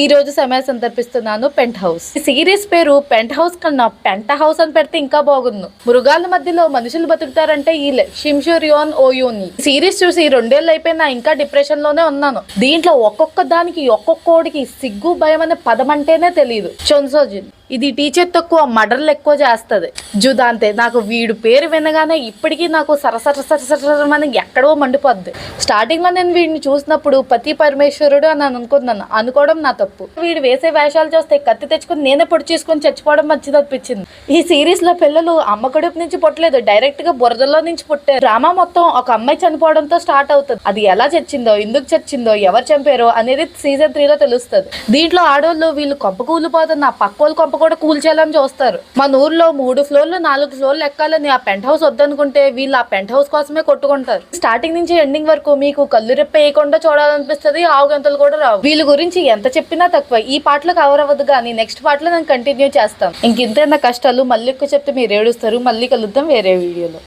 ఈ రోజు సమయ సందర్భిస్తున్నాను పెంట్ హౌస్. ఈ సిరీస్ పేరు పెంట్ హౌస్ కన్నా పెంట హౌస్ అని పెడితే ఇంకా బాగుంది. మృగాల మధ్యలో మనుషులు బతుకుతారంటే ఈలే షిమ్షూరియోన్ ఓయూని. సిరీస్ చూసి 2 ఏళ్ళు అయిపోయినా ఇంకా డిప్రెషన్ లోనే ఉన్నాను. దీంట్లో ఒక్కొక్క దానికి ఒక్కొక్కోడికి సిగ్గు భయం అనే పదం అంటేనే తెలియదు. చొన్సోజిన్ ఇది టీచర్ తక్కువ మర్డర్లు ఎక్కువ చేస్తుంది. జుదాంతే నాకు వీడు పేరు వినగానే ఇప్పటికీ నాకు సరసరసరసరమని ఎక్కడో మండిపోద్ది. స్టార్టింగ్ లో నేను వీడిని చూసినప్పుడు పతి పరమేశ్వరుడు అని అనుకున్నాను. అనుకోవడం నా తప్పు. వీడు వేసే వేషాలు చూస్తే కత్తి తెచ్చుకుని నేనే పొడి చేసుకుని చచ్చిపోవడం మంచిది అనిపించింది. ఈ సిరీస్ లో పిల్లలు అమ్మ కడుపు నుంచి పుట్టలేదు, డైరెక్ట్ గా బురదలో నుంచి పుట్టారు. డ్రామా మొత్తం ఒక అమ్మాయి చనిపోవడంతో స్టార్ట్ అవుతుంది. అది ఎలా చచ్చిందో, ఎందుకు చచ్చిందో, ఎవరు చంపారో అనేది సీజన్ 3 లో తెలుస్తుంది. దీంట్లో ఆడోళ్ళు వీళ్ళు కొంప కూలిపోతున్న పక్కోళ్ళు కొంప కూడా కూల్చేయాలని చూస్తారు. మన ఊర్లో 3 ఫ్లోర్లు 4 ఫ్లోర్లు ఎక్కాలని ఆ పెంట్ హౌస్ వద్దనుకుంటే వీళ్ళు ఆ పెంట్ హౌస్ కోసమే కొట్టుకుంటారు. స్టార్టింగ్ నుంచి ఎండింగ్ వరకు మీకు కళ్ళు రెప్ప వేయకుండా చూడాలనిపిస్తుంది. ఆవుగంతలు కూడా రావు. వీళ్ళ గురించి ఎంత చెప్పినా తక్కువ. ఈ పాటలో కవర్ అవ్వదు కానీ నెక్స్ట్ పాటలో నేను కంటిన్యూ చేస్తాను. ఇంకింతే నా కష్టాలు. మళ్ళీ ఎక్కువ చెప్తే మీరు ఏడుస్తారు. మళ్ళీ కలుద్దాం వేరే వీడియోలో.